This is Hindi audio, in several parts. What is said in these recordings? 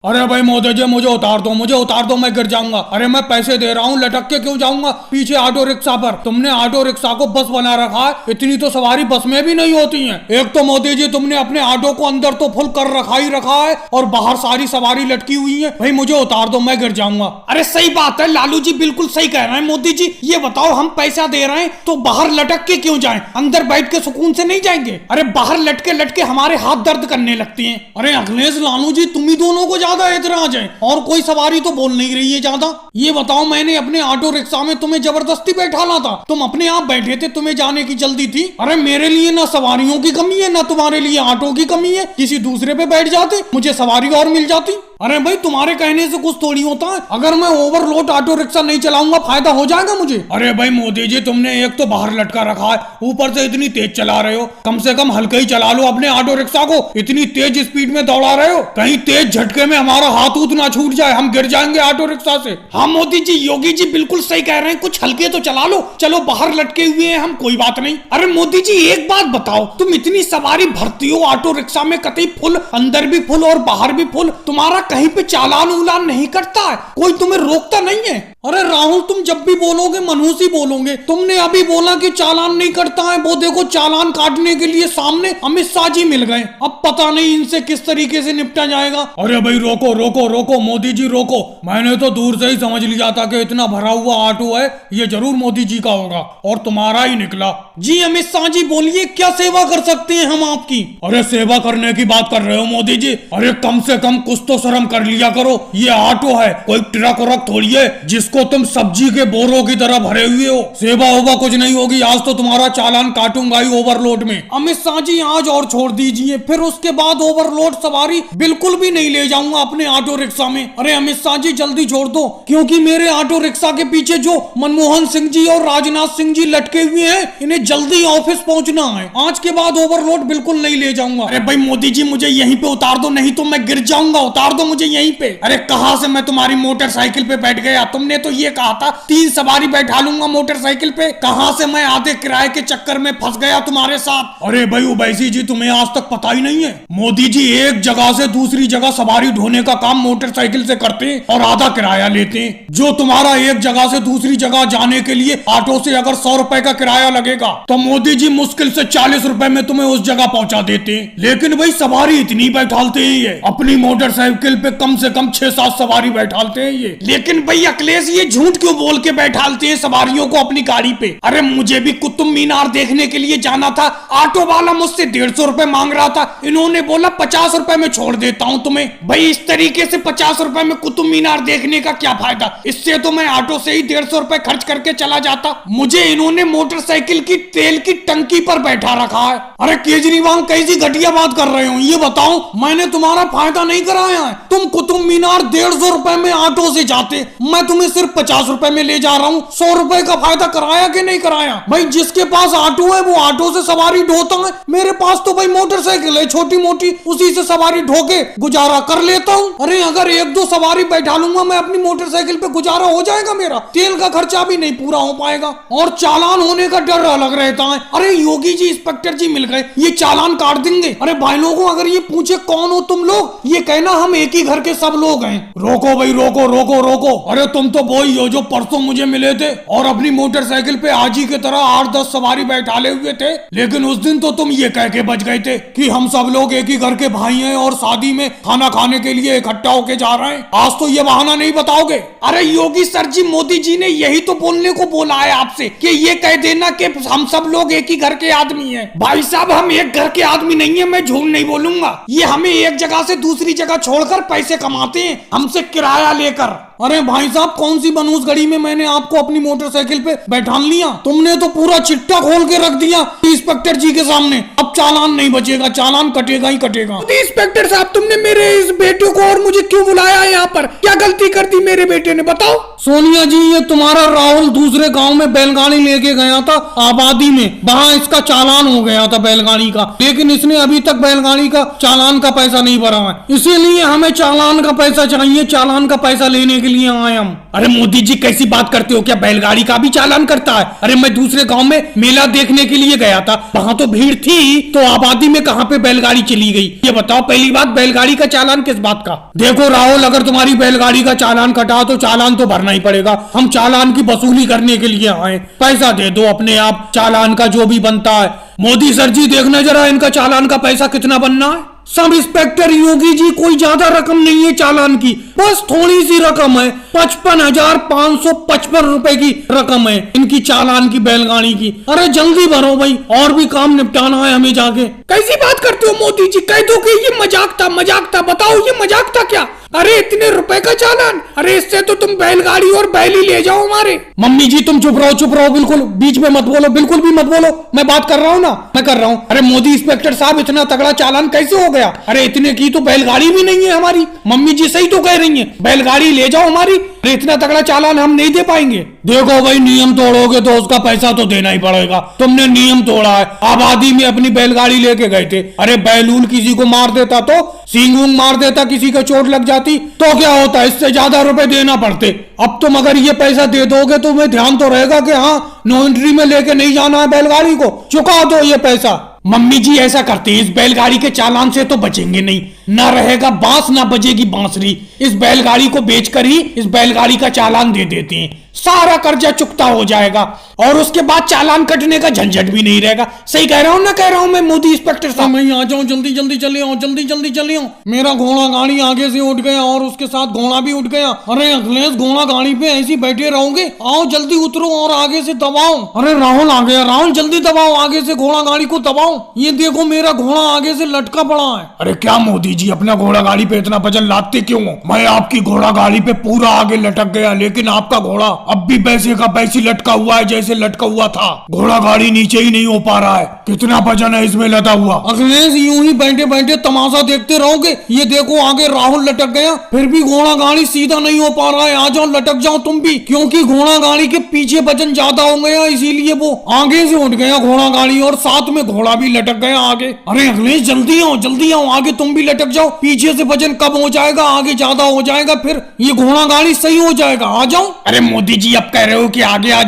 अरे भाई मोदी जी मुझे उतार दो, मैं गिर जाऊंगा। अरे मैं पैसे दे रहा हूँ, लटक के क्यों जाऊंगा पीछे ऑटो रिक्शा पर। तुमने ऑटो रिक्शा को बस बना रखा है, इतनी तो सवारी बस में भी नहीं होती है। एक तो मोदी जी तुमने अपने ऑटो को अंदर तो फुल कर रखा ही रखा है और बाहर सारी सवारी लटकी हुई है। भाई मुझे उतार दो, मैं गिर जाऊंगा। अरे सही बात है लालू जी, बिल्कुल सही कह रहे हैं मोदी जी। ये बताओ हम पैसा दे रहे हैं तो बाहर लटक के क्यों जाएं? अंदर बैठ के सुकून से नहीं जाएंगे? अरे बाहर लटके लटके हमारे हाथ दर्द करने लगते हैं। अरे अखिलेश लालू जी तुम ही दोनों को ज्यादा एतराज है और कोई सवारी तो बोल नहीं रही है ज्यादा। ये बताओ मैंने अपने ऑटो रिक्शा में तुम्हें जबरदस्ती बैठाना था, तुम अपने आप बैठे थे, तुम्हें जाने की जल्दी थी। अरे मेरे लिए ना सवारियों की कमी है ना तुम्हारे लिए ऑटो की कमी है, किसी दूसरे पे बैठ जाते, मुझे सवारी और मिल जाती। अरे भाई तुम्हारे कहने से कुछ थोड़ी होता है, अगर मैं ओवरलोड ऑटो रिक्शा नहीं चलाऊंगा फायदा हो जाएगा मुझे। अरे भाई मोदी जी तुमने एक तो बाहर लटका रखा है, ऊपर से इतनी तेज चला रहे हो, कम से कम हल्का ही चला लो अपने ऑटो रिक्शा को, इतनी तेज स्पीड में दौड़ा रहे हो, कहीं तेज झटके में हमारा हाथ उत ना छूट जाए, हम गिर जाएंगे ऑटो रिक्शा से। हाँ मोदी जी, योगी जी बिल्कुल सही कह रहे हैं, कुछ हल्के तो चला लो। चलो बाहर लटके हुए हैं हम, कोई बात नहीं। अरे मोदी जी एक बात बताओ, तुम इतनी सवारी भरती हो ऑटो रिक्शा में, कतई फुल, अंदर भी फुल और बाहर भी फुल, तुम्हारा कहीं पे चालान उलान नहीं कटता है? कोई तुम्हें रोकता नहीं है? अरे राहुल तुम जब भी बोलोगे मनहूसी बोलोगे। तुमने अभी बोला कि चालान नहीं कटता है, वो देखो चालान काटने के लिए सामने अमित शाह जी मिल गए। अब पता नहीं इनसे किस तरीके से निपटा जाएगा। अरे भाई रोको रोको रोको मोदी जी रोको, मैंने तो दूर से ही समझ लिया था कि इतना भरा हुआ ऑटो है, ये जरूर मोदी जी का होगा और तुम्हारा ही निकला। जी अमित शाह जी बोलिए, क्या सेवा कर सकते हैं हम आपकी? अरे सेवा करने की बात कर रहे हो मोदी जी? अरे कम से कम कुछ तो शर्म कर लिया करो, ये ऑटो है, कोई ट्रक व्रक थोड़ी है जिसको तुम सब्जी के बोरों की तरह भरे हुए हो। सेवा होगा कुछ नहीं होगी, आज तो तुम्हारा चालान काटूंगा ही ओवरलोड में। अमित शाह जी आज और छोड़ दीजिए, फिर उसके बाद ओवरलोड सवारी बिल्कुल भी नहीं ले जाऊंगा अपने ऑटो रिक्शा में। अरे अमित शाह जी जल्दी छोड़ दो, क्योंकि मेरे ऑटो रिक्शा के पीछे जो मनमोहन सिंह जी और राजनाथ सिंह जी लटके हुए हैं, इन्हें जल्दी ऑफिस पहुंचना है, आज के बाद ओवरलोड बिल्कुल नहीं ले जाऊंगा। अरे भाई मोदी जी मुझे यहीं पे उतार दो, नहीं तो मैं गिर जाऊंगा, उतार दो मुझे यहीं पे। अरे कहां से मैं तुम्हारी मोटरसाइकिल पे बैठ गया? तुमने तो ये कहा था 3 सवारी बैठा लूंगा मोटरसाइकिल पे, कहां से मैं आधे किराए के चक्कर में फंस गया तुम्हारे साथ। अरे भाई उबैसी जी तुम्हें आज तक पता ही नहीं है, मोदी जी एक जगह से दूसरी जगह सवारी ढोने का काम मोटरसाइकिल से करते हैं और आधा किराया लेते हैं। जो तुम्हारा एक जगह से दूसरी जगह जाने के लिए ऑटो से अगर 100 रुपए का किराया लगेगा तो मोदी जी मुश्किल से 40 रुपए में तुम्हें उस जगह पहुंचा देते हैं। लेकिन भाई सवारी इतनी बैठालते हैं ये, अपनी मोटरसाइकिल पे कम से कम 6-7 सवारी बैठालते हैं ये। लेकिन भाई अखिलेश ये झूठ क्यों बोल के बैठालते हैं सवारियों को अपनी गाड़ी पे? अरे मुझे भी कुतुब मीनार देखने के लिए जाना था, ऑटो वाला मुझसे 150 रुपए मांग रहा था, इन्होंने बोला 50 रुपए में छोड़ देता हूं तुम्हें। भाई इस तरीके से 50 रुपए में कुतुब मीनार देखने का क्या फायदा? इससे तो मैं ऑटो से ही 150 रुपए खर्च करके चला जाता। मुझे इन्होंने मोटरसाइकिल की तेल की टंकी पर बैठा रखा है। अरे केजरीवाल कैसी घटिया बात कर रहे हो? ये बताओ मैंने तुम्हारा फायदा नहीं कराया है, तुम कुतुब मीनार 150 रुपए में ऑटो से जाते, मैं तुम्हें सिर्फ 50 रुपए में ले जा रहा हूँ। 100 रुपए का फायदा कराया कि नहीं कराया? भाई जिसके पास ऑटो है वो ऑटो से सवारी ढोता है, मेरे पास तो भाई मोटरसाइकिल है छोटी मोटी, उसी से सवारी ढो के गुजारा कर लेता हूँ। अरे अगर 1-2 सवारी बैठा लूंगा मैं अपनी मोटरसाइकिल पे, गुजारा हो जाएगा मेरा, तेल का खर्चा भी नहीं पूरा हो पाएगा और चालान होने का डर अलग रहता है। अरे योगी जी इंस्पेक्टर जी मिल गए, ये चालान काट देंगे। अरे भाई लोगों अगर ये पूछे कौन हो तुम लोग, ये कहना हम एक ही घर के सब लोग हैं। रोको भाई रोको रोको रोको, अरे तुम तो वही हो जो परसों मुझे मिले थे और अपनी मोटरसाइकिल पे आजी की तरह 8-10 सवारी बैठाले हुए थे, लेकिन उस दिन तो तुम ये कह के बच गए थे कि हम सब लोग एक ही घर के भाई हैं और शादी में खाना खाने के लिए इकट्ठा होके जा रहे हैं। आज तो ये बहाना नहीं बताओगे? अरे योगी सर जी, मोदी जी ने यही तो बोलने को बोला है आपसे कि ये कह देना कि हम सब लोग एक ही घर के आदमी हैं। भाई साहब हम एक घर के आदमी नहीं है, मैं झूठ नहीं बोलूंगा। ये हमें एक जगह से दूसरी जगह छोड़कर पैसे कमाते हैं, हमसे किराया लेकर। अरे भाई साहब कौन सी बनूस घड़ी में मैंने आपको अपनी मोटरसाइकिल पे बैठा लिया? तुमने तो पूरा चिट्टा खोल के रख दिया इंस्पेक्टर जी के सामने। अब चालान नहीं बचेगा, चालान कटेगा ही कटेगा। इंस्पेक्टर साहब तुमने मेरे इस बेटे को और मुझे क्यों बुलाया है यहाँ पर? क्या गलती कर दी मेरे बेटे ने, बताओ? सोनिया जी ये तुम्हारा राहुल दूसरे गांव में बैलगाड़ी लेके गया था आबादी में, वहाँ इसका चालान हो गया था बैलगाड़ी का, लेकिन इसने अभी तक बैलगाड़ी का चालान का पैसा नहीं भरा है, इसीलिए हमें चालान का पैसा चाहिए। चालान का पैसा लेने के लिए आए हम। अरे मोदी जी कैसी बात करते हो, क्या बैलगाड़ी का भी चालान करता है? अरे मैं दूसरे गांव में मेला देखने के लिए गया था, वहां तो भीड़ थी, तो आबादी में कहां पे बैलगाड़ी चली गई? ये बताओ, पहली बात बैलगाड़ी का चालान किस बात का? देखो राहुल, अगर तुम्हारी बैलगाड़ी का चालान कटा तो चालान तो भरना ही पड़ेगा। हम चालान की वसूली करने के लिए आए, पैसा दे दो अपने आप, चालान का जो भी बनता है। मोदी सर जी देखना जरा इनका चालान का पैसा कितना बनना है। सब इंस्पेक्टर योगी जी, कोई ज्यादा रकम नहीं है चालान की, बस थोड़ी सी रकम है, 55,555 रुपए की रकम है इनकी चालान की, बैलगाड़ी की। अरे जल्दी भरो भाई, और भी काम निपटाना है हमें जाके। कैसी बात करते हो मोदी जी, कह दो कि ये मजाक था, मजाक था। बताओ ये मजाक था क्या? अरे इतने रुपए का चालान, अरे इससे तो तुम बैलगाड़ी और बैल ही ले जाओ हमारे। मम्मी जी तुम चुप रहो, बिल्कुल बीच में मत बोलो, बिल्कुल भी मत बोलो, मैं बात कर रहा हूँ ना, मैं कर रहा हूँ। अरे मोदी इंस्पेक्टर साहब, इतना तगड़ा चालान कैसे हो गया? अरे इतने की तो बैलगाड़ी भी नहीं है हमारी। मम्मी जी सही तो कह रही है, बैलगाड़ी ले जाओ हमारी। अरे इतना तगड़ा चालान हम नहीं दे पाएंगे। देखो भाई, नियम तोड़ोगे तो उसका पैसा तो देना ही पड़ेगा। तुमने नियम तोड़ा है, आबादी में अपनी बैलगाड़ी लेके गए थे। अरे बैलूल किसी को मार देता तो, सींग ऊंग मार देता, किसी को चोट लग जाती तो क्या होता, इससे ज्यादा रुपए देना पड़ते। अब तुम अगर ये पैसा दे दोगे तो मैं ध्यान तो रहेगा कि हाँ, नो एंट्री में लेके नहीं जाना है बैलगाड़ी को, चुका दो ये पैसा। मम्मी जी ऐसा करते हैं, इस बैलगाड़ी के चालान से तो बचेंगे नहीं, ना रहेगा बांस ना बजेगी बांसुरी। इस बैलगाड़ी को बेचकर ही इस बैलगाड़ी का चालान दे देते हैं, सारा कर्जा चुकता हो जाएगा और उसके बाद चालान कटने का झंझट भी नहीं रहेगा। सही कह रहा हूँ ना, कह रहा हूँ मैं मोदी इंस्पेक्टर साहब? मैं आ जाऊँ, जल्दी जल्दी चले आओ, जल्दी जल्दी चले आओ। मेरा घोड़ा गाड़ी आगे से उठ गया और उसके साथ घोड़ा भी उठ गया। अरे अखिलेश, घोड़ा गाड़ी पे ऐसे बैठे रहोगे? आओ जल्दी उतरो और आगे से दबाओ। अरे राहुल आ गया, राहुल जल्दी दबाओ, आगे से घोड़ा गाड़ी को दबाओ। ये देखो मेरा घोड़ा आगे से लटका पड़ा है। अरे क्या मोदी जी, अपना घोड़ा गाड़ी पे इतना वजन लादते क्यों हो? मैं आपकी घोड़ा गाड़ी पे पूरा आगे लटक गया, लेकिन आपका घोड़ा अब भी पैसे का पैसे लटका हुआ है जैसे लटका हुआ था। घोड़ा गाड़ी नीचे ही नहीं हो पा रहा है। कितना वजन है इसमें लदा हुआ? अखिलेश, यूं ही बैठे बैठे तमाशा देखते रहोगे? ये देखो आगे राहुल लटक गया, फिर भी घोड़ा गाड़ी सीधा नहीं हो पा रहा है। आ जाओ, लटक जाओ तुम भी, क्योंकि घोड़ा गाड़ी के पीछे वजन ज्यादा हो गया, इसीलिए वो आगे से उठ गया घोड़ा गाड़ी और साथ में घोड़ा भी लटक गया आगे। अरे अखिलेश जल्दी आओ, आगे तुम भी लटक जाओ। पीछे से वजन कम हो जाएगा, आगे ज्यादा हो जाएगा, फिर ये घोड़ा गाड़ी सही हो जाएगा। आ जाओ। अरे मोदी जी, अब कह रहे हो कि आगे आ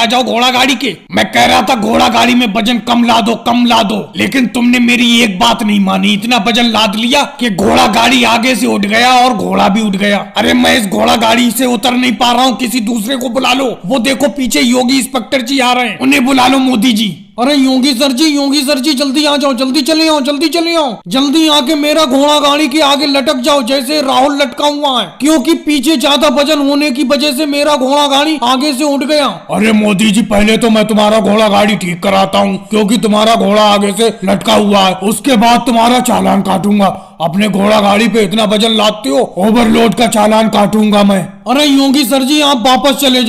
जाओ घोड़ा गाड़ी के। मैं कह रहा था घोड़ा गाड़ी में वजन कम ला दो, लेकिन तुमने मेरी एक बात नहीं मानी। इतना वजन लाद लिया कि घोड़ा गाड़ी आगे से उठ गया और घोड़ा भी उठ गया। अरे मैं इस घोड़ा गाड़ी से उतर नहीं पा रहा हूँ, किसी दूसरे को बुला लो। वो देखो पीछे योगी इंस्पेक्टर जी आ रहे हैं, उन्हें बुला लो मोदी जी। अरे योगी सर जी जल्दी आ जाओ, जल्दी चले आओ, जल्दी आके मेरा घोड़ा गाड़ी के आगे लटक जाओ जैसे राहुल लटका हुआ है, क्योंकि पीछे ज्यादा वजन होने की वजह से मेरा घोड़ा गाड़ी आगे से उठ गया। अरे मोदी जी, पहले तो मैं तुम्हारा घोड़ा गाड़ी ठीक कराता हूँ, क्योंकि तुम्हारा घोड़ा आगे से लटका हुआ है। उसके बाद तुम्हारा चालान काटूंगा। अपने घोड़ा गाड़ी पे इतना वजन लादते हो, ओवरलोड का चालान काटूंगा मैं। अरे योगी सर जी, आप वापस चले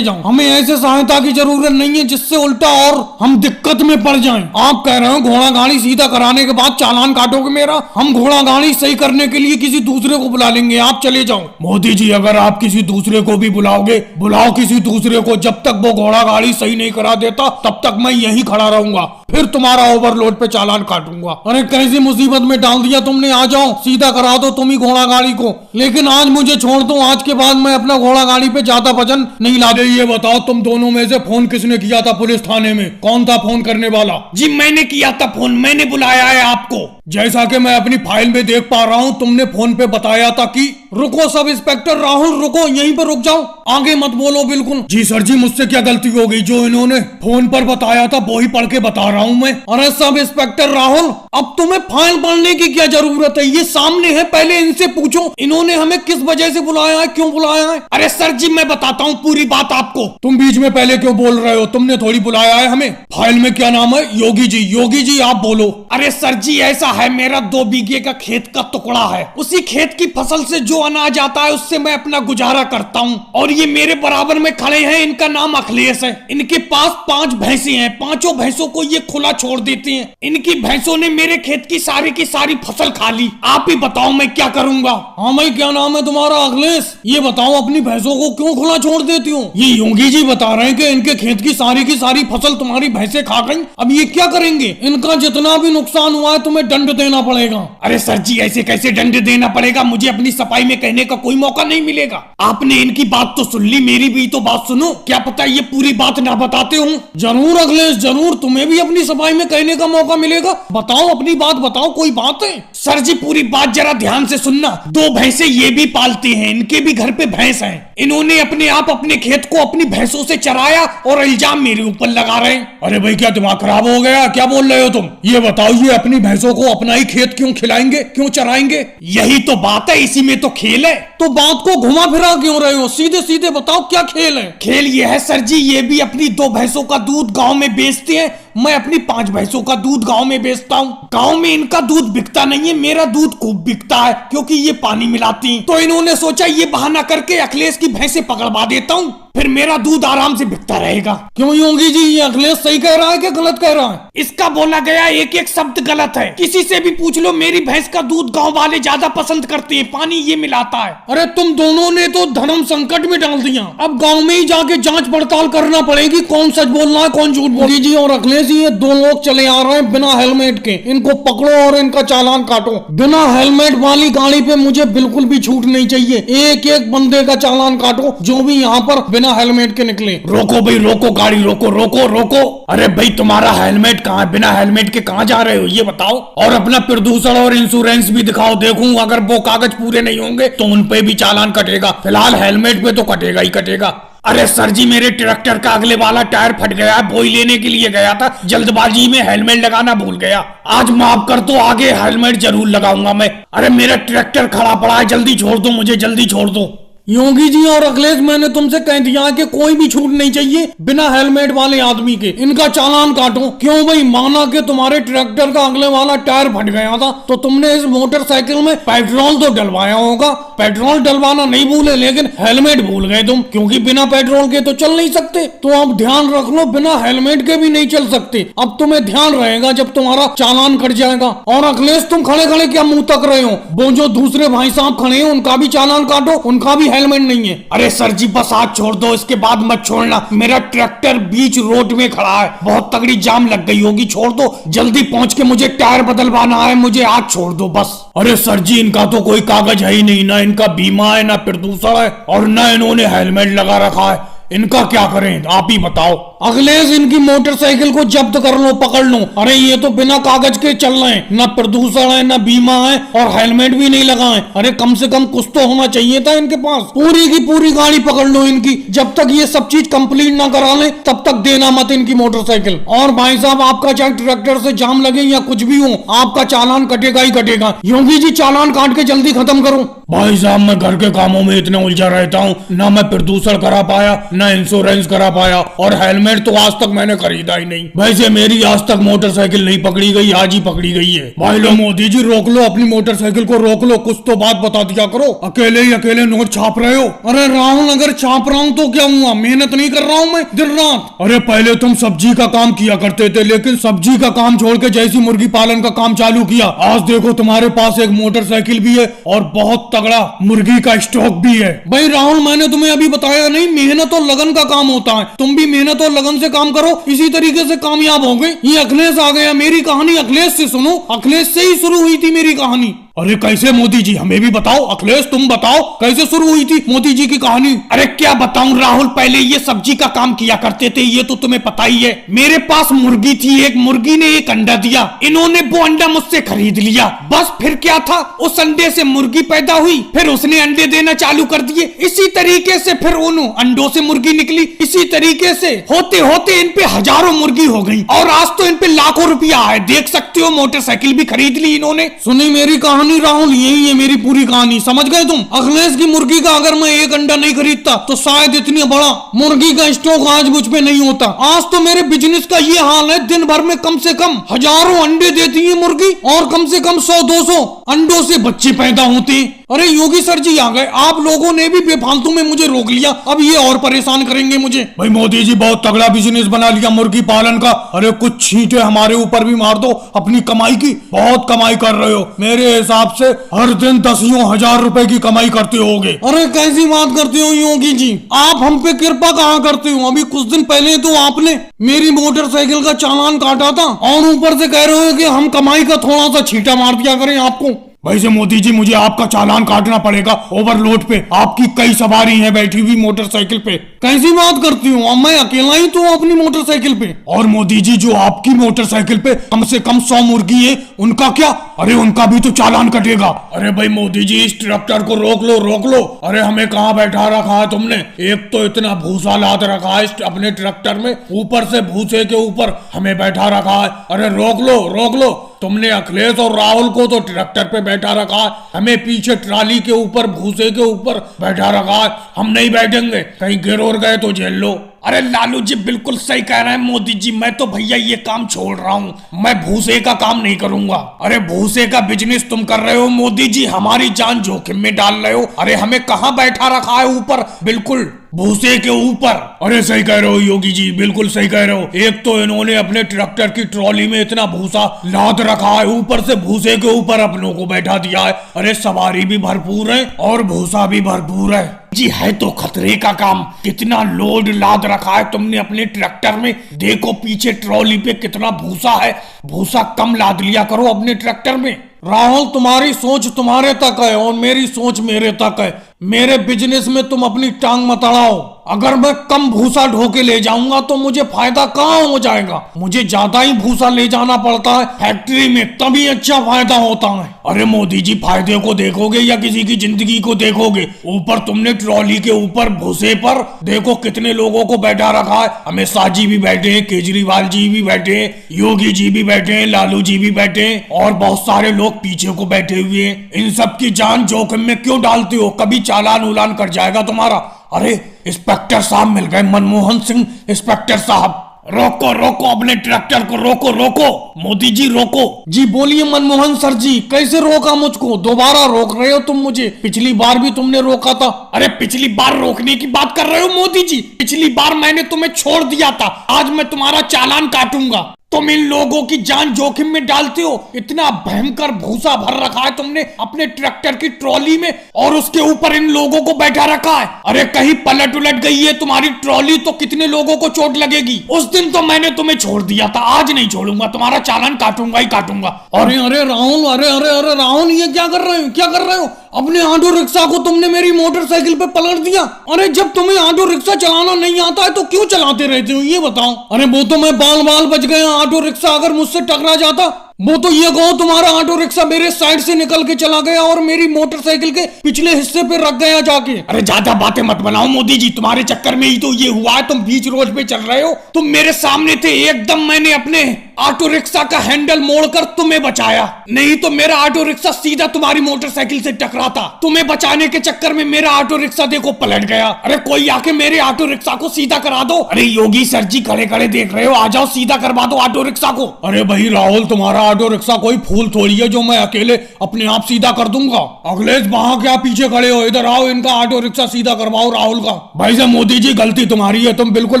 जाओ। हमें ऐसे सहायता की जरूरत नहीं है जिससे उल्टा और हम दिक्कत में पड़ जाएं। आप कह रहे हो घोड़ा गाड़ी सीधा कराने के बाद चालान काटोगे मेरा? हम घोड़ा गाड़ी सही करने के लिए किसी दूसरे को बुला लेंगे, आप चले जाओ। मोदी जी, अगर आप किसी दूसरे को भी बुलाओगे, बुलाओ किसी दूसरे को, जब तक वो घोड़ा गाड़ी सही नहीं करा देता तब तक मैं यहीं खड़ा रहूंगा, फिर तुम्हारा ओवरलोड पे चालान काटूंगा। अरे कैसी मुसीबत में डाल दिया तुमने। आ जाओ, सीधा करा दो तुम ही घोड़ा गाड़ी को, लेकिन आज मुझे छोड़ दो। आज के बाद मैं अपना घोड़ा गाड़ी पे ज्यादा वजन नहीं ला दे। ये बताओ, तुम दोनों में से फोन किसने किया था पुलिस थाने में? कौन था फोन करने वाला? जी मैंने किया था फोन, मैंने बुलाया है आपको। जैसा कि मैं अपनी फाइल में देख पा रहा हूँ, तुमने फोन पे बताया था कि रुको सब इंस्पेक्टर राहुल, रुको, यहीं पर रुक जाओ, आगे मत बोलो बिल्कुल। जी सर जी, मुझसे क्या गलती हो गई? जो इन्होंने फोन पर बताया था वो ही पढ़ के बता रहा हूँ मैं। अरे सब इंस्पेक्टर राहुल, अब तुम्हें फाइल पढ़ने की क्या जरूरत है? ये सामने है, पहले इनसे पूछो इन्होंने हमें किस वजह से बुलाया है, क्यों बुलाया है। अरे सर जी, मैं बताता हूँ पूरी बात आपको। तुम बीच में पहले क्यों बोल रहे हो? तुमने थोड़ी बुलाया है हमें। फाइल में क्या नाम है? योगी जी आप बोलो। अरे सर जी, ऐसा है, मेरा 2 बीघे का खेत का टुकड़ा है। उसी खेत की फसल से जो अनाज आता है उससे मैं अपना गुजारा करता हूँ। और ये मेरे बराबर में खड़े हैं, इनका नाम अखिलेश है। इनके पास 5 भैंसे हैं, 5 भैंसों को ये खुला छोड़ देते हैं। इनकी भैंसों ने मेरे खेत की सारी फसल खा ली। आप ही बताओ मैं क्या करूंगा। हाँ भाई, क्या नाम है तुम्हारा? अखिलेश। ये बताओ अपनी भैंसों को क्यों खुला छोड़ देती हो? ये योगी जी बता रहे हैं कि इनके खेत की सारी फसल तुम्हारी भैंसें खा गई। अब ये क्या करेंगे? इनका जितना भी नुकसान हुआ है तुम्हें दंड देना पड़ेगा। अरे सर जी, ऐसे कैसे दंड देना पड़ेगा? मुझे अपनी सफाई में कहने का कोई मौका नहीं मिलेगा। आपने इनकी बात तो सुन ली, मेरी भी तो बात सुनो। क्या पता ये पूरी बात ना बताते हो। जरूर अखिलेश जरूर, तुम्हें भी अपनी सफाई में कहने का मौका मिलेगा। बताओ अपनी बात बताओ, कोई बात है? सर जी पूरी बात जरा ध्यान से सुनना। 2 भैंसे ये भी पालते हैं, इनके भी घर पे भैंस है। इन्होंने अपने आप अपने खेत को अपनी भैंसों से चराया और इल्जाम मेरे ऊपर लगा रहे हैं। अरे भाई क्या दिमाग खराब हो गया? क्या बोल रहे हो तुम? ये बताओ ये अपनी भैंसों को अपना ही खेत क्यों खिलाएंगे, क्यों चराएंगे? यही तो बात है, इसी में तो खेल है। तो बात को घुमा फिरा क्यों रहे हो? सीधे सीधे बताओ क्या खेल है? खेल ये है सर जी, ये भी अपनी 2 भैंसों का दूध गांव में बेचते हैं, मैं अपनी 5 भैंसों का दूध गांव में बेचता हूँ। गांव में इनका दूध बिकता नहीं है, मेरा दूध खूब बिकता है क्योंकि ये पानी मिलाती हैं। तो इन्होंने सोचा ये बहाना करके अखिलेश की भैंसें पकड़वा देता हूँ, फिर मेरा दूध आराम से बिकता रहेगा। क्यों योगी जी, ये अखिलेश सही कह रहा है कि गलत कह रहा है? इसका बोला गया एक एक शब्द गलत है। किसी से भी पूछ लो, मेरी भैंस का दूध गांव वाले ज्यादा पसंद करते हैं, पानी ये मिलाता है। अरे तुम दोनों ने तो धर्म संकट में डाल दिया। अब गांव में ही जाके जांच पड़ताल करना पड़ेगी, कौन सच बोल रहा है कौन झूठ बोल। जी और अखिलेश जी, ये 2 लोग चले आ रहे हैं बिना हेलमेट के, इनको पकड़ो और इनका चालान काटो। बिना हेलमेट वाली गाड़ी पे मुझे बिल्कुल भी छूट नहीं चाहिए। एक एक बंदे का चालान काटो जो भी यहाँ पर बिना हेलमेट के निकले। रोको भाई रोको, गाड़ी रोको रोको रोको। अरे भाई तुम्हारा हेलमेट कहाँ है? बिना हेलमेट के कहाँ जा रहे हो ये बताओ। और अपना प्रदूषण और इंश्योरेंस भी दिखाओ, देखूं अगर वो कागज पूरे नहीं होंगे तो उन पे भी चालान कटेगा। फिलहाल हेलमेट पे तो कटेगा ही कटेगा। अरे सर जी मेरे ट्रैक्टर का अगले वाला टायर फट गया है, बोई लेने के लिए गया था, जल्दबाजी में हेलमेट लगाना भूल गया। आज माफ कर दो, आगे हेलमेट जरूर लगाऊंगा मैं। अरे मेरा ट्रैक्टर खड़ा पड़ा है, जल्दी छोड़ दो मुझे, जल्दी छोड़ दो। योगी जी और अखिलेश, मैंने तुमसे कह दिया कि कोई भी छूट नहीं चाहिए बिना हेलमेट वाले आदमी के। इनका चालान काटो। क्यों भाई? माना कि तुम्हारे ट्रैक्टर का अगले वाला टायर फट गया था तो तुमने इस मोटरसाइकिल में पेट्रोल तो डलवाया होगा। पेट्रोल डलवाना नहीं भूले, लेकिन हेलमेट भूल गए तुम, क्योंकि बिना पेट्रोल के तो चल नहीं सकते। तो अब ध्यान रख लो, बिना हेलमेट के भी नहीं चल सकते। अब तुम्हें ध्यान रहेगा जब तुम्हारा चालान कट जाएगा। और अखिलेश तुम खड़े खड़े क्या मुंह तक रहे हो? वो जो दूसरे भाई साहब खड़े हैं उनका भी चालान काटो, उनका भी हेलमेट नहीं है। अरे सर जी बस आज छोड़ दो, इसके बाद मत छोड़ना। मेरा ट्रैक्टर बीच रोड में खड़ा है, बहुत तगड़ी जाम लग गई होगी, छोड़ दो। जल्दी पहुंच के मुझे टायर बदलवाना है, मुझे आज छोड़ दो बस। अरे सर जी इनका तो कोई कागज है ही नहीं, ना इनका बीमा है, ना प्रदूषण है, और ना इन्होंने हेलमेट लगा रखा है। इनका क्या करें आप ही बताओ। अखिलेश इनकी मोटरसाइकिल को जब्त कर लो, पकड़ लो। अरे ये तो बिना कागज के चल रहे हैं, ना प्रदूषण है, ना बीमा है, और हेलमेट भी नहीं लगाए। अरे कम से कम कुछ तो होना चाहिए था इनके पास। पूरी की पूरी गाड़ी पकड़ लो इनकी, जब तक ये सब चीज कंप्लीट ना करा ले तब तक देना मत इनकी मोटरसाइकिल। और भाई साहब आपका चाहे ट्रैक्टर से जाम लगे या कुछ भी हो, आपका चालान कटेगा ही कटेगा। योगी जी चालान काट के जल्दी खत्म करो। भाई साहब मैं घर के कामों में इतना उलझा रहता हूँ, ना मैं प्रदूषण करा पाया, ना इंश्योरेंस करा पाया, और हेलमेट तो आज तक मैंने खरीदा ही नहीं। वैसे मेरी आज तक मोटरसाइकिल नहीं पकड़ी गई, आज ही पकड़ी गई है। भाई लो मोदी जी रोक लो, अपनी मोटरसाइकिल को रोक लो, कुछ तो बात बता दिया करो। अकेले ही अकेले नोट छाप रहे हो। अरे राहुल अगर छाप रहा हूँ तो क्या हुआ, मेहनत नहीं कर रहा हूँ मैं दिन रात। अरे पहले तुम सब्जी का काम किया करते थे, लेकिन सब्जी का काम छोड़ के जैसी मुर्गी पालन का काम चालू किया, आज देखो तुम्हारे पास एक मोटरसाइकिल भी है और बहुत तगड़ा मुर्गी का स्टॉक भी है। भाई राहुल मैंने तुम्हें अभी बताया नहीं, मेहनत और लगन का काम होता है। तुम भी मेहनत और लगन से काम करो, इसी तरीके से कामयाब हो गए। ये अखिलेश आ गया, मेरी कहानी अखिलेश से सुनो। अखिलेश से ही शुरू हुई थी मेरी कहानी। अरे कैसे मोदी जी, हमें भी बताओ। अखिलेश तुम बताओ कैसे शुरू हुई थी मोदी जी की कहानी। अरे क्या बताऊं राहुल, पहले ये सब्जी का काम किया करते थे, ये तो तुम्हें पता ही है। मेरे पास मुर्गी थी, एक मुर्गी ने एक अंडा दिया, इन्होंने वो अंडा मुझसे खरीद लिया। बस फिर क्या था, उस अंडे से मुर्गी पैदा हुई, फिर उसने अंडे देना चालू कर दिए। इसी तरीके से फिर उन अंडों से मुर्गी निकली, इसी तरीके से होते होते इन पे हजारों मुर्गी हो गई, और आज तो इन पे लाखों रुपया है। देख सकते हो मोटरसाइकिल भी खरीद ली इन्होंने। सुनी मेरी कहानी राहुल, यही है मेरी पूरी कहानी, समझ गए तुम। अखिलेश की मुर्गी का अगर मैं एक अंडा नहीं खरीदता तो शायद इतनी बड़ा मुर्गी का स्टॉक आज मुझ पे नहीं होता। आज तो मेरे बिजनेस का ये हाल है, दिन भर में कम से कम हजारों अंडे देती है मुर्गी, और कम से कम 100-200 अंडों से बच्चे पैदा होते हैं। अरे योगी सर जी आ गए, आप लोगों ने भी बेफालतू में मुझे रोक लिया, अब ये और परेशान करेंगे मुझे। भाई मोदी जी बहुत तगड़ा बिजनेस बना लिया मुर्गी पालन का। अरे कुछ छींटे हमारे ऊपर भी मार दो अपनी कमाई की, बहुत कमाई कर रहे हो। मेरे हिसाब से हर दिन 10,000 रुपए की कमाई करते होगे। अरे कैसी बात करते हो योगी जी, आप हम पे कृपा कहाँ करते हो। अभी कुछ दिन पहले तो आपने मेरी मोटरसाइकिल का चालान काटा था और ऊपर से कह रहे हो कि हम कमाई का थोड़ा सा छींटा मार दिया करें आपको। वैसे मोदी जी मुझे आपका चालान काटना पड़ेगा ओवरलोड पे। आपकी कई सवारी हैं बैठी हुई मोटरसाइकिल पे। कैसी बात करती हूँ, अब मैं अकेला ही तो अपनी मोटरसाइकिल पे। और मोदी जी जो आपकी मोटरसाइकिल पे कम से कम 100 मुर्गी है, उनका क्या? अरे उनका भी तो चालान कटेगा। अरे भाई मोदी जी इस ट्रैक्टर को रोक लो रोक लो। अरे हमें कहाँ बैठा रखा है तुमने? एक तो इतना भूसा लाद रखा है अपने ट्रैक्टर में, ऊपर से भूसे के ऊपर हमें बैठा रखा है। अरे रोक लो रोक लो। तुमने अखिलेश और राहुल को तो ट्रैक्टर पे बैठा रखा है, हमें पीछे ट्राली के ऊपर भूसे के ऊपर बैठा रखा है। हम नहीं बैठेंगे, कहीं गिर और गए तो झेल लो। अरे लालू जी बिल्कुल सही कह रहे हैं मोदी जी, मैं तो भैया ये काम छोड़ रहा हूँ, मैं भूसे का काम नहीं करूंगा। अरे भूसे का बिजनेस तुम कर रहे हो मोदी जी, हमारी जान जोखिम में डाल रहे हो। अरे हमें कहाँ बैठा रखा है ऊपर, बिल्कुल भूसे के ऊपर। अरे सही कह रहे हो योगी जी, बिल्कुल सही कह रहे हो। एक तो इन्होंने अपने ट्रैक्टर की ट्रॉली में इतना भूसा लाद रखा है, ऊपर से भूसे के ऊपर अपनों को बैठा दिया है। अरे सवारी भी भरपूर है और भूसा भी भरपूर है जी, है तो खतरे का काम। कितना लोड लाद रखा है तुमने अपने ट्रैक्टर में, देखो पीछे ट्रॉली पे कितना भूसा है। भूसा कम लाद लिया करो अपने ट्रैक्टर में। राहुल तुम्हारी सोच तुम्हारे तक है और मेरी सोच मेरे तक है। मेरे बिजनेस में तुम अपनी टांग मत अड़ाओ। अगर मैं कम भूसा ढोके ले जाऊंगा तो मुझे फायदा कहाँ हो जाएगा, मुझे ज्यादा ही भूसा ले जाना पड़ता है फैक्ट्री में, तभी अच्छा फायदा होता है। अरे मोदी जी फायदे को देखोगे या किसी की जिंदगी को देखोगे? ऊपर तुमने ट्रॉली के ऊपर भूसे पर देखो कितने लोगों को बैठा रखा है। अमित शाह जी भी बैठे हैं, केजरीवाल जी भी बैठे हैं, योगी जी भी बैठे हैं, लालू जी भी बैठे हैं और बहुत सारे लोग पीछे को बैठे हुए हैं। इन सब की जान जोखिम में क्यों डालते हो? कभी चालान उलान कट जाएगा तुम्हारा। अरे इंस्पेक्टर साहब मिल गए, मनमोहन सिंह इंस्पेक्टर साहब। रोको रोको अपने ट्रैक्टर को, रोको रोको मोदी जी रोको। जी बोलिए मनमोहन सर जी, कैसे रोका मुझको? दोबारा रोक रहे हो तुम मुझे, पिछली बार भी तुमने रोका था। अरे पिछली बार रोकने की बात कर रहे हो मोदी जी? पिछली बार मैंने तुम्हें छोड़ दिया था, आज मैं तुम्हारा चालान काटूंगा। तुम इन लोगों की जान जोखिम में डालते हो। इतना भयंकर भूसा भर रखा है तुमने अपने ट्रैक्टर की ट्रॉली में और उसके ऊपर इन लोगों को बैठा रखा है। अरे कहीं पलट उलट गई है तुम्हारी ट्रॉली तो कितने लोगों को चोट लगेगी। उस दिन तो मैंने तुम्हें छोड़ दिया था, आज नहीं छोड़ूंगा, तुम्हारा चालान काटूंगा ही काटूंगा। अरे अरे राहुल, अरे अरे अरे राहुल, ये क्या कर रहे हो, क्या कर रहे हो? अपने ऑटो रिक्शा को तुमने मेरी मोटरसाइकिल पे पलट दिया। अरे जब तुम्हें ऑटो रिक्शा चलाना नहीं आता है तो क्यों चलाते रहते हो ये बताओ? अरे वो तो मैं बाल बाल बच गया, ऑटो रिक्शा अगर मुझसे टकरा जाता। वो तो ये कहो तुम्हारा ऑटो रिक्शा मेरे साइड से निकल के चला गया और मेरी मोटरसाइकिल के पिछले हिस्से पे रख गया जाके। अरे ज्यादा बातें मत बनाओ मोदी जी, तुम्हारे चक्कर में ही तो ये हुआ है। तुम बीच रोड पे चल रहे हो, तुम मेरे सामने थे एकदम, मैंने अपने ऑटो रिक्शा का हैंडल मोड़कर तुम्हें बचाया, नहीं तो मेरा ऑटो रिक्शा सीधा तुम्हारी मोटरसाइकिल से टकराता। तुम्हें बचाने के चक्कर में मेरा ऑटो रिक्शा देखो पलट गया। अरे कोई आके मेरे ऑटो रिक्शा को सीधा करा दो। अरे योगी सर जी खड़े खड़े देख रहे हो, आ जाओ सीधा करवा दो ऑटो रिक्शा को। अरे भाई राहुल, तुम्हारा ऑटो रिक्शा कोई फूल थोड़ी है जो मैं अकेले अपने आप सीधा कर दूंगा। अखिलेश वहां क्या पीछे खड़े हो, इधर आओ, इनका ऑटो रिक्शा सीधा करवाओ राहुल का। भाई साहब मोदी जी गलती तुम्हारी है, तुम बिल्कुल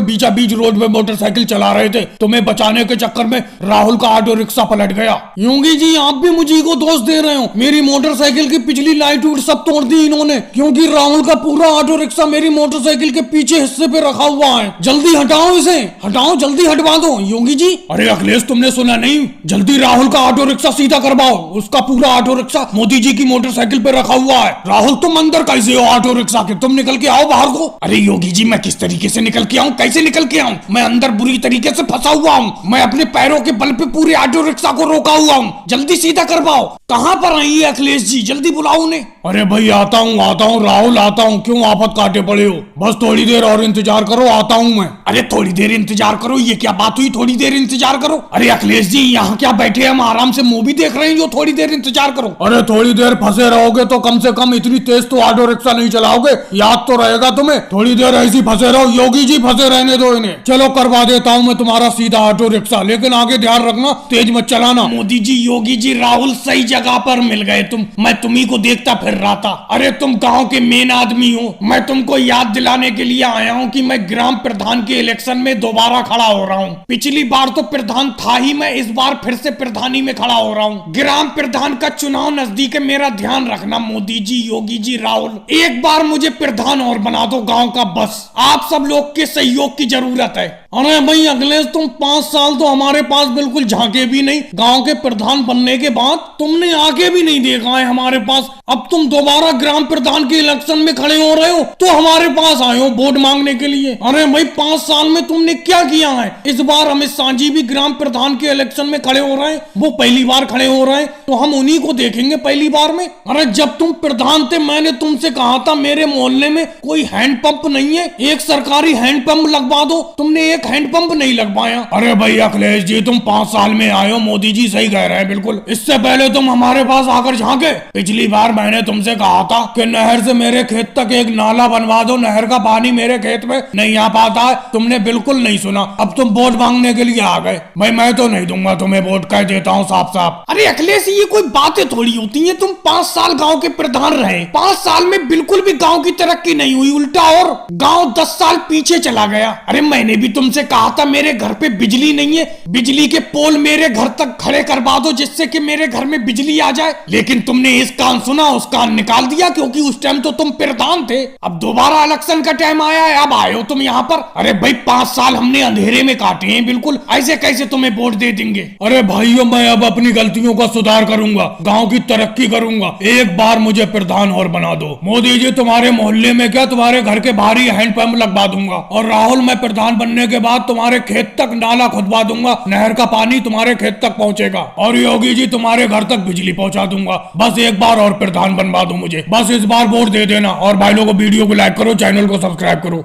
बीचा बीच रोड पे मोटरसाइकिल चला रहे थे, तुम्हें बचाने के चक्कर में राहुल का ऑटो रिक्शा पलट गया। योगी जी आप भी मुझे को दोष दे रहे हो, मेरी मोटरसाइकिल की पिछली लाइट उट सब तोड़ दी इन्होंने, क्योंकि राहुल का पूरा ऑटो रिक्शा मेरी मोटरसाइकिल के पीछे हिस्से पे रखा हुआ है। जल्दी हटाओ इसे, हटाओ, जल्दी हटवा दो योगी जी। अरे अखिलेश तुमने सुना नहीं, जल्दी राहुल का ऑटो रिक्शा सीधा करवाओ, उसका पूरा ऑटो रिक्शा मोदी जी की मोटरसाइकिल पे रखा हुआ है। राहुल तुम अंदर कैसे हो ऑटो रिक्शा के, तुम निकल के आओ बाहर को। अरे योगी जी मैं किस तरीके से निकल के आऊं, कैसे निकल के आऊं? मैं अंदर बुरी तरीके से फंसा हुआ हूं, मैं अपने पैरों के बल पे पूरे ऑटो रिक्शा को रोका हुआ हूं, जल्दी सीधा करवाओ। कहां पर आई है अखिलेश जी, जल्दी बुलाओ उन्हें। अरे भाई आता हूँ राहुल आता हूँ, क्यों आफत काटे पड़े हो? बस थोड़ी देर और इंतजार करो, आता हूँ मैं। अरे थोड़ी देर इंतजार करो, ये क्या बात हुई थोड़ी देर इंतजार करो? अरे अखिलेश जी यहाँ क्या बैठे, हम आराम से मूवी देख रहे हैं, जो थोड़ी देर इंतजार करो। अरे थोड़ी देर फंसे रहोगे तो कम से कम इतनी तेज तो ऑटो रिक्शा नहीं चलाओगे, याद तो रहेगा तुम्हें। थोड़ी देर ऐसी फंसे रहो, योगी जी फंसे रहने दो इन्हें। चलो करवा देता हूँ मैं तुम्हारा सीधा ऑटो रिक्शा, लेकिन आगे ध्यान रखना तेज मत चलाना। मोदी जी, योगी जी, राहुल सही जगह पर मिल गए तुम, मैं तुम्ही को देखता फिर फिर रहा था। अरे तुम गांव के मेन आदमी हो, मैं तुमको याद दिलाने के लिए आया हूँ कि मैं ग्राम प्रधान के इलेक्शन में दोबारा खड़ा हो रहा हूँ। पिछली बार तो प्रधान था ही मैं, इस बार फिर से प्रधानी में खड़ा हो रहा हूँ। ग्राम प्रधान का चुनाव नजदीक है, मेरा ध्यान रखना मोदी जी, योगी जी, राहुल, एक बार मुझे प्रधान और बना दो गांव का, बस आप सब लोग के सहयोग की जरूरत है। अरे भाई अखिलेश, तुम 5 साल तो हमारे पास बिल्कुल झांके भी नहीं। गांव के प्रधान बनने के बाद तुमने आगे भी नहीं देखा है हमारे पास। अब तुम दोबारा ग्राम प्रधान के इलेक्शन में खड़े हो रहे हो तो हमारे पास आए हो वोट मांगने के लिए। अरे भाई 5 साल में तुमने क्या किया है? इस बार अमित शाह जी भी ग्राम प्रधान के इलेक्शन में खड़े हो रहे हैं, वो पहली बार खड़े हो रहे हैं, तो हम उन्हीं को देखेंगे पहली बार में। अरे जब तुम प्रधान थे मैंने तुमसे कहा था मेरे मोहल्ले में कोई हैंडपंप नहीं है, एक सरकारी हैंडपंप लगवा दो, तुमने एक हैंडपंप नहीं लगवाया। अरे भाई अखिलेश जी, तुम 5 साल में आए हो, मोदी जी सही कह रहे हैं बिल्कुल। इससे पहले तुम हमारे पास आकर झांके। पिछली बार मैंने तुमसे कहा था कि नहर से मेरे खेत तक एक नाला बनवा दो, नहर का पानी मेरे खेत में नहीं आ पाता है, तुमने बिल्कुल नहीं सुना। अब तुम वोट मांगने के लिए आ गए। भाई मैं तो नहीं दूंगा तुम्हें वोट, कह देता हूँ साफ साफ। अरे अखिलेश, ये कोई बातें थोड़ी होती है। तुम 5 साल गांव के प्रधान रहे, 5 साल में बिल्कुल भी गांव की तरक्की नहीं हुई, उल्टा और गांव 10 साल पीछे चला गया। अरे मैंने भी तुमसे कहा था मेरे घर पे बिजली नहीं है, बिजली के पोल मेरे घर तक खड़े करवा दो जिससे कि मेरे घर में बिजली आ जाए, लेकिन तुमने इस कान सुना उस कान निकाल दिया, क्योंकि उस टाइम तो तुम प्रधान थे। अब दोबारा इलेक्शन का टाइम आया है, अब आए हो तुम यहाँ पर। अरे भाई 5 साल हमने अंधेरे में काटे हैं बिल्कुल, ऐसे कैसे तुम्हें वोट दे देंगे? अरे भाइयों, मैं अब अपनी गलतियों का सुधार करूंगा, गांव की तरक्की करूंगा, एक बार मुझे प्रधान और बना दो। मोदी जी तुम्हारे मोहल्ले में क्या, तुम्हारे घर के बाहर ही हैंडपंप लगवा दूंगा, और राहुल मैं प्रधान बनने के बाद तुम्हारे खेत तक नाला खुदवा दूंगा, नहर का पानी तुम्हारे खेत तक पहुंचेगा, और योगी जी तुम्हारे घर तक बिजली पहुंचा दूंगा। बस एक बार और प्रधान बनवा दो मुझे, बस इस बार वोट दे देना। और भाई लोगों वीडियो को लाइक करो, चैनल को सब्सक्राइब करो।